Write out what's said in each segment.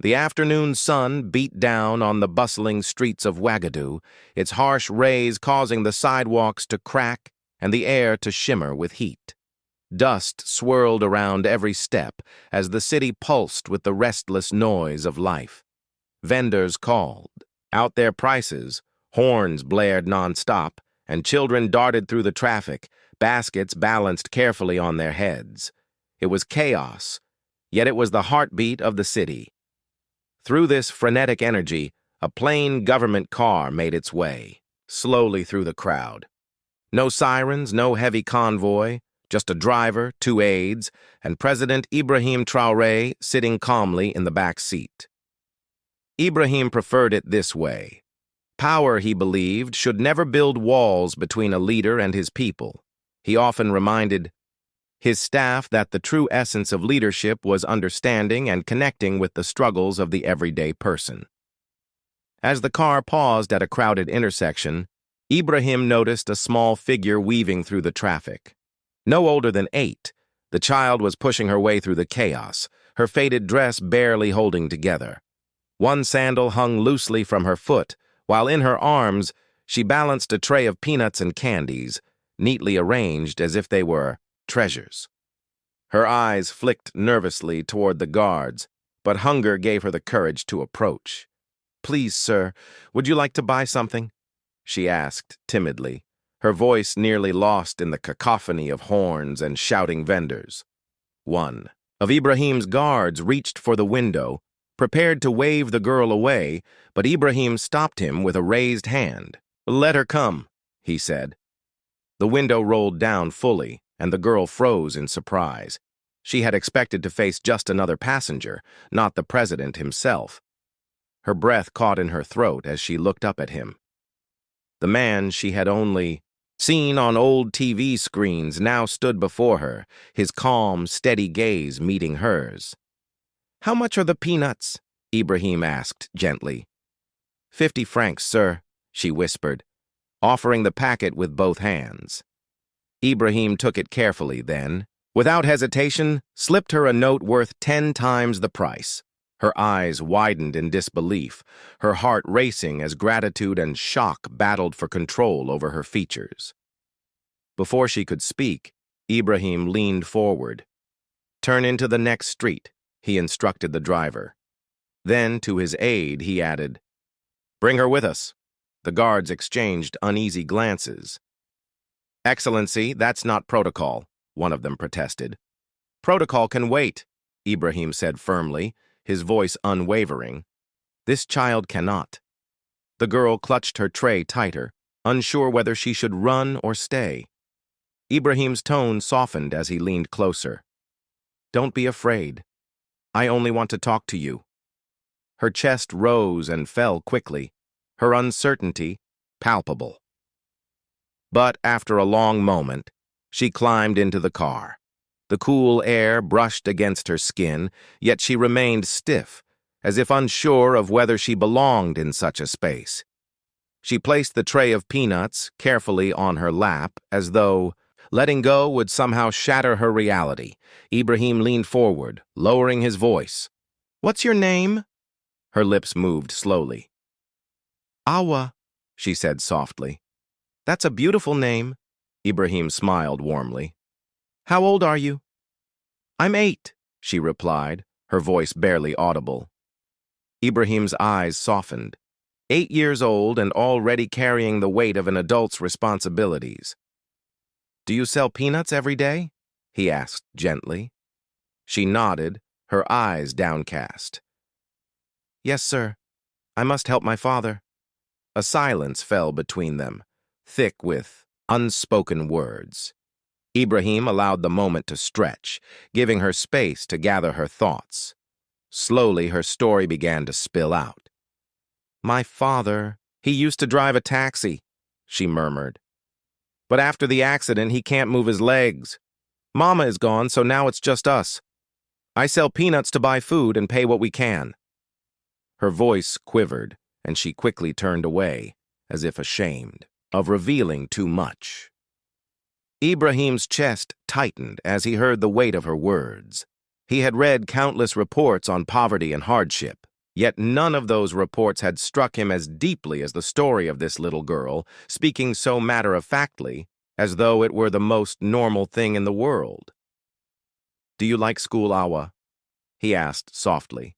The afternoon sun beat down on the bustling streets of Ouagadougou, its harsh rays causing the sidewalks to crack and the air to shimmer with heat. Dust swirled around every step as the city pulsed with the restless noise of life. Vendors called out their prices, horns blared nonstop, and children darted through the traffic, baskets balanced carefully on their heads. It was chaos, yet it was the heartbeat of the city. Through this frenetic energy, a plain government car made its way, slowly through the crowd. No sirens, no heavy convoy, just a driver, two aides, and President Ibrahim Traoré sitting calmly in the back seat. Ibrahim preferred it this way. Power, he believed, should never build walls between a leader and his people. He often reminded his staff that the true essence of leadership was understanding and connecting with the struggles of the everyday person. As the car paused at a crowded intersection, Ibrahim noticed a small figure weaving through the traffic. No older than 8, the child was pushing her way through the chaos, her faded dress barely holding together. One sandal hung loosely from her foot, while in her arms she balanced a tray of peanuts and candies, neatly arranged as if they were treasures. Her eyes flicked nervously toward the guards, but hunger gave her the courage to approach. "Please, sir, would you like to buy something?" she asked timidly, her voice nearly lost in the cacophony of horns and shouting vendors. One of Ibrahim's guards reached for the window, prepared to wave the girl away, but Ibrahim stopped him with a raised hand. "Let her come," he said. The window rolled down fully, and the girl froze in surprise. She had expected to face just another passenger, not the president himself. Her breath caught in her throat as she looked up at him. The man she had only seen on old TV screens now stood before her, his calm, steady gaze meeting hers. "How much are the peanuts?" Ibrahim asked gently. 50 francs, sir," she whispered, offering the packet with both hands. Ibrahim took it carefully then, without hesitation, slipped her a note worth 10 times the price. Her eyes widened in disbelief, her heart racing as gratitude and shock battled for control over her features. Before she could speak, Ibrahim leaned forward. "Turn into the next street," he instructed the driver. Then, to his aide, he added, "Bring her with us." The guards exchanged uneasy glances. "Excellency, that's not protocol," one of them protested. "Protocol can wait," Ibrahim said firmly, his voice unwavering. "This child cannot." The girl clutched her tray tighter, unsure whether she should run or stay. Ibrahim's tone softened as he leaned closer. "Don't be afraid. I only want to talk to you." Her chest rose and fell quickly, her uncertainty palpable. But after a long moment, she climbed into the car. The cool air brushed against her skin, yet she remained stiff, as if unsure of whether she belonged in such a space. She placed the tray of peanuts carefully on her lap, as though letting go would somehow shatter her reality. Ibrahim leaned forward, lowering his voice. "What's your name?" Her lips moved slowly. "Awa," she said softly. "That's a beautiful name." Ibrahim smiled warmly. "How old are you?" "I'm 8, she replied, her voice barely audible. Ibrahim's eyes softened. 8 years old and already carrying the weight of an adult's responsibilities. "Do you sell peanuts every day?" he asked gently. She nodded, her eyes downcast. "Yes, sir. I must help my father." A silence fell between them, thick with unspoken words. Ibrahim allowed the moment to stretch, giving her space to gather her thoughts. Slowly, her story began to spill out. "My father, he used to drive a taxi," she murmured. "But after the accident, he can't move his legs. Mama is gone, so now it's just us. I sell peanuts to buy food and pay what we can." Her voice quivered, and she quickly turned away, as if ashamed of revealing too much. Ibrahim's chest tightened as he heard the weight of her words. He had read countless reports on poverty and hardship, Yet none of those reports had struck him as deeply as the story of this little girl, speaking so matter-of-factly, as though it were the most normal thing in the world. "Do you like school, Awa?" he asked softly.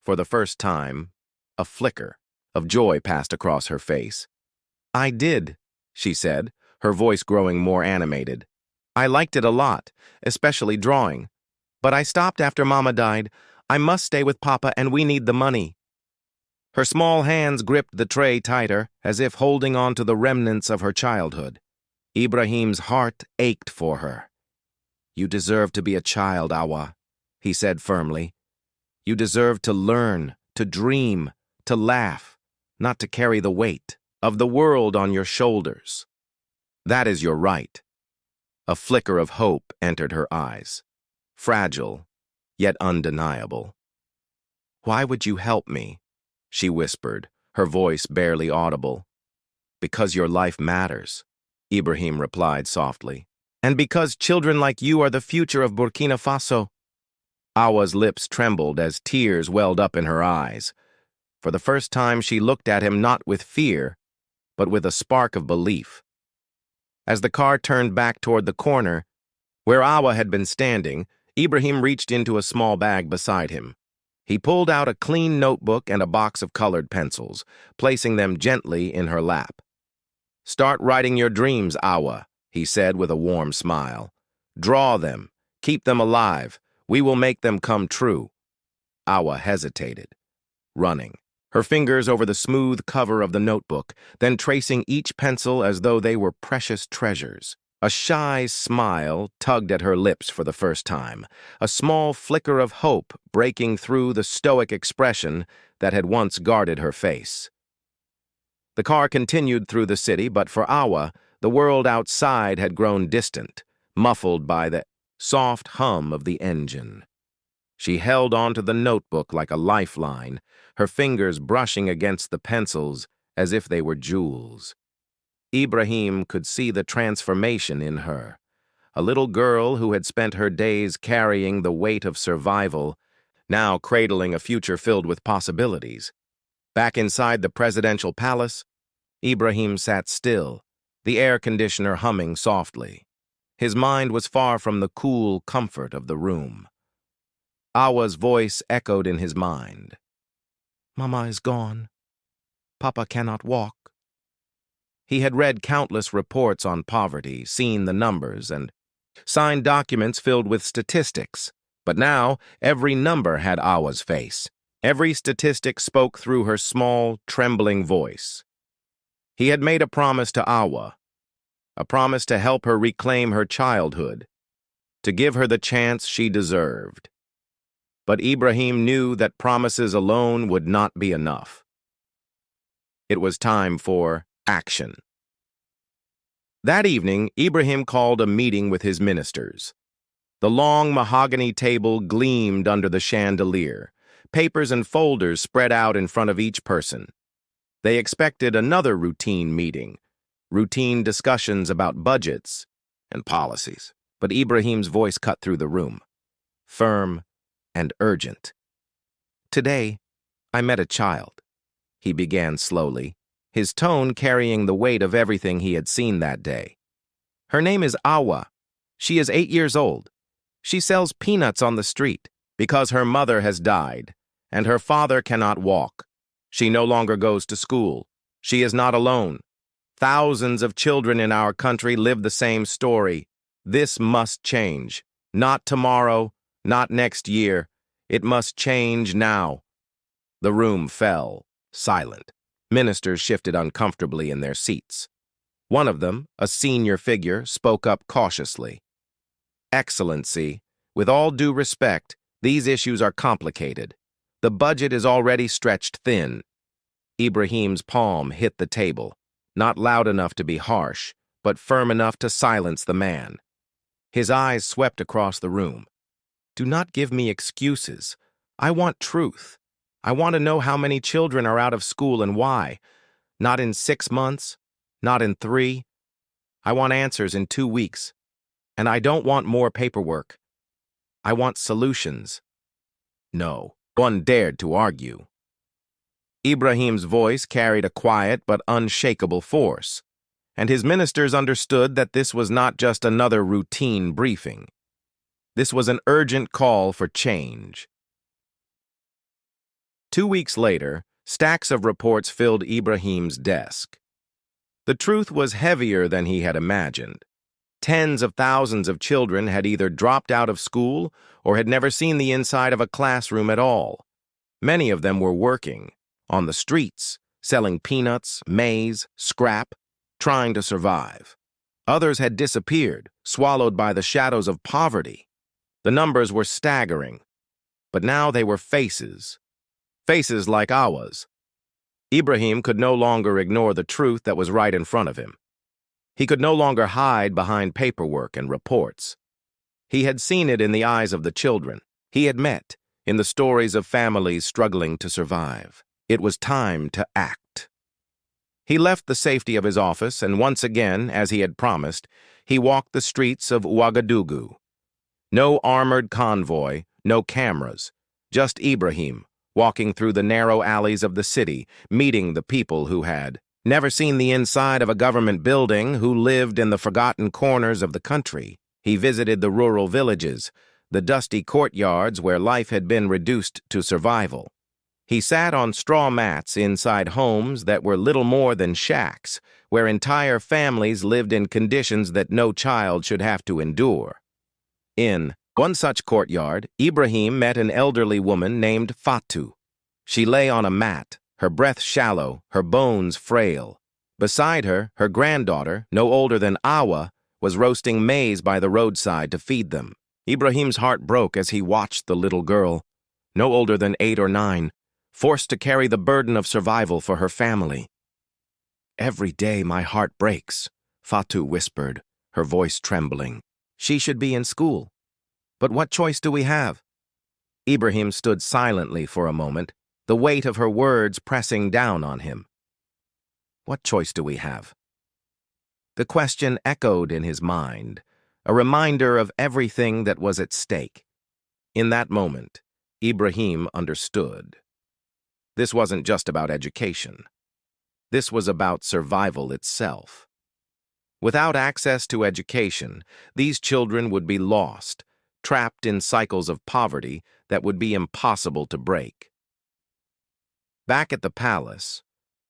For the first time, a flicker of joy passed across her face. "I did," she said, her voice growing more animated. "I liked it a lot, especially drawing. But I stopped after Mama died. I must stay with Papa and we need the money." Her small hands gripped the tray tighter, as if holding on to the remnants of her childhood. Ibrahim's heart ached for her. "You deserve to be a child, Awa," he said firmly. "You deserve to learn, to dream, to laugh, not to carry the weight of the world on your shoulders. That is your right." A flicker of hope entered her eyes, fragile, yet undeniable. "Why would you help me?" she whispered, her voice barely audible. "Because your life matters," Ibrahim replied softly. "And because children like you are the future of Burkina Faso." Awa's lips trembled as tears welled up in her eyes. For the first time she looked at him not with fear, but with a spark of belief. As the car turned back toward the corner, where Awa had been standing, Ibrahim reached into a small bag beside him. He pulled out a clean notebook and a box of colored pencils, placing them gently in her lap. "Start writing your dreams, Awa," he said with a warm smile. "Draw them. Keep them alive. We will make them come true." Awa hesitated, running, her fingers over the smooth cover of the notebook, then tracing each pencil as though they were precious treasures. A shy smile tugged at her lips for the first time, a small flicker of hope breaking through the stoic expression that had once guarded her face. The car continued through the city, but for Awa, the world outside had grown distant, muffled by the soft hum of the engine. She held onto the notebook like a lifeline, her fingers brushing against the pencils as if they were jewels. Ibrahim could see the transformation in her. A little girl who had spent her days carrying the weight of survival, now cradling a future filled with possibilities. Back inside the presidential palace, Ibrahim sat still, the air conditioner humming softly. His mind was far from the cool comfort of the room. Awa's voice echoed in his mind. "Mama is gone. Papa cannot walk." He had read countless reports on poverty, seen the numbers, and signed documents filled with statistics. But now, every number had Awa's face. Every statistic spoke through her small, trembling voice. He had made a promise to Awa, a promise to help her reclaim her childhood, to give her the chance she deserved. But Ibrahim knew that promises alone would not be enough. It was time for action. That evening, Ibrahim called a meeting with his ministers. The long mahogany table gleamed under the chandelier, papers and folders spread out in front of each person. They expected another routine meeting, routine discussions about budgets and policies. But Ibrahim's voice cut through the room, firm and urgent. "Today, I met a child," he began slowly, his tone carrying the weight of everything he had seen that day. "Her name is Awa. She is 8 years old. She sells peanuts on the street because her mother has died, and her father cannot walk. She no longer goes to school. She is not alone. Thousands of children in our country live the same story. This must change. Not tomorrow, not next year. It must change now." The room fell, silent. Ministers shifted uncomfortably in their seats. One of them, a senior figure, spoke up cautiously. "Excellency, with all due respect, these issues are complicated. The budget is already stretched thin." Ibrahim's palm hit the table, not loud enough to be harsh, but firm enough to silence the man. His eyes swept across the room. "Do not give me excuses. I want truth. I want to know how many children are out of school and why. Not in 6 months, not in 3. I want answers in 2 weeks. And I don't want more paperwork. I want solutions." No one dared to argue. Ibrahim's voice carried a quiet but unshakable force, and his ministers understood that this was not just another routine briefing. This was an urgent call for change. 2 weeks later, stacks of reports filled Ibrahim's desk. The truth was heavier than he had imagined. Tens of thousands of children had either dropped out of school or had never seen the inside of a classroom at all. Many of them were working, on the streets, selling peanuts, maize, scrap, trying to survive. Others had disappeared, swallowed by the shadows of poverty. The numbers were staggering, but now they were faces. Faces like ours. Ibrahim could no longer ignore the truth that was right in front of him. He could no longer hide behind paperwork and reports. He had seen it in the eyes of the children he had met, in the stories of families struggling to survive. It was time to act. He left the safety of his office, and once again, as he had promised, he walked the streets of Ouagadougou. No armored convoy, no cameras, just Ibrahim, walking through the narrow alleys of the city, meeting the people who had never seen the inside of a government building, who lived in the forgotten corners of the country. He visited the rural villages, the dusty courtyards where life had been reduced to survival. He sat on straw mats inside homes that were little more than shacks, where entire families lived in conditions that no child should have to endure. In one such courtyard, Ibrahim met an elderly woman named Fatou. She lay on a mat, her breath shallow, her bones frail. Beside her, her granddaughter, no older than Awa, was roasting maize by the roadside to feed them. Ibrahim's heart broke as he watched the little girl, no older than 8 or 9, forced to carry the burden of survival for her family. "Every day my heart breaks," Fatou whispered, her voice trembling. "She should be in school. But what choice do we have?" Ibrahim stood silently for a moment, the weight of her words pressing down on him. What choice do we have? The question echoed in his mind, a reminder of everything that was at stake. In that moment, Ibrahim understood. This wasn't just about education. This was about survival itself. Without access to education, these children would be lost, trapped in cycles of poverty that would be impossible to break. Back at the palace,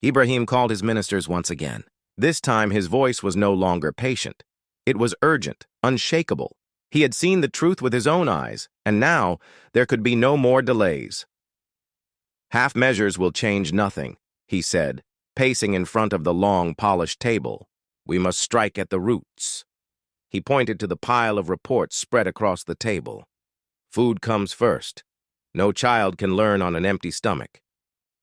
Ibrahim called his ministers once again. This time his voice was no longer patient. It was urgent, unshakable. He had seen the truth with his own eyes, and now there could be no more delays. "Half measures will change nothing," he said, pacing in front of the long, polished table. "We must strike at the roots." He pointed to the pile of reports spread across the table. "Food comes first. No child can learn on an empty stomach.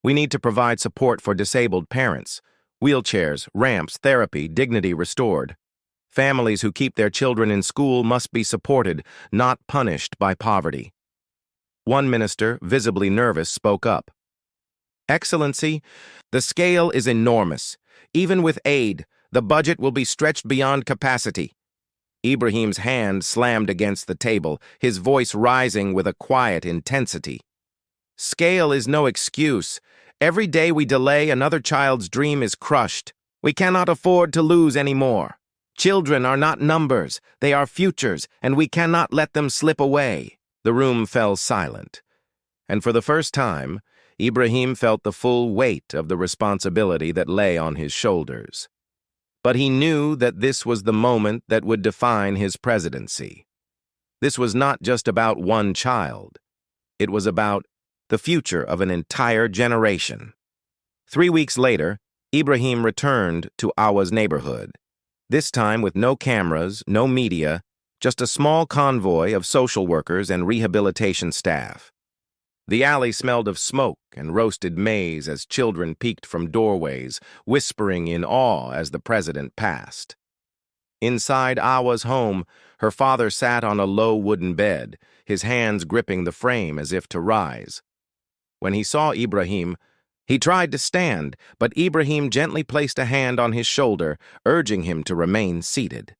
We need to provide support for disabled parents, wheelchairs, ramps, therapy, dignity restored. Families who keep their children in school must be supported, not punished by poverty." One minister, visibly nervous, spoke up. "Excellency, the scale is enormous. Even with aid, the budget will be stretched beyond capacity." Ibrahim's hand slammed against the table, his voice rising with a quiet intensity. "Scale is no excuse. Every day we delay, another child's dream is crushed. We cannot afford to lose any more. Children are not numbers, they are futures, and we cannot let them slip away." The room fell silent, and for the first time, Ibrahim felt the full weight of the responsibility that lay on his shoulders. But he knew that this was the moment that would define his presidency. This was not just about one child. It was about the future of an entire generation. 3 weeks later, Ibrahim returned to Awa's neighborhood, this time with no cameras, no media, just a small convoy of social workers and rehabilitation staff. The alley smelled of smoke and roasted maize as children peeked from doorways, whispering in awe as the president passed. Inside Awa's home, her father sat on a low wooden bed, his hands gripping the frame as if to rise. When he saw Ibrahim, he tried to stand, but Ibrahim gently placed a hand on his shoulder, urging him to remain seated.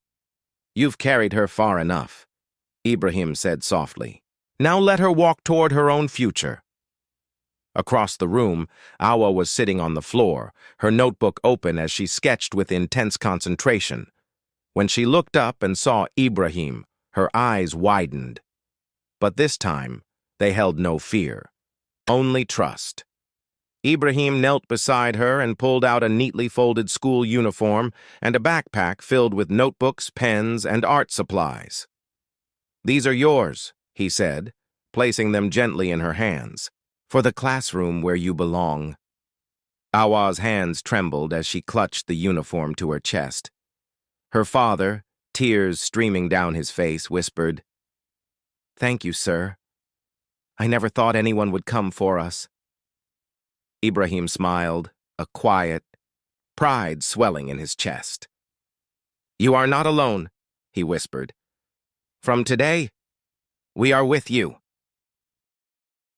"You've carried her far enough," Ibrahim said softly. "Now let her walk toward her own future." Across the room, Awa was sitting on the floor, her notebook open as she sketched with intense concentration. When she looked up and saw Ibrahim, her eyes widened. But this time, they held no fear, only trust. Ibrahim knelt beside her and pulled out a neatly folded school uniform and a backpack filled with notebooks, pens, and art supplies. "These are yours," he said, placing them gently in her hands, "for the classroom where you belong." Awa's hands trembled as she clutched the uniform to her chest. Her father, tears streaming down his face, whispered, "Thank you, sir. I never thought anyone would come for us." Ibrahim smiled, a quiet pride swelling in his chest. "You are not alone," he whispered. "From today, we are with you."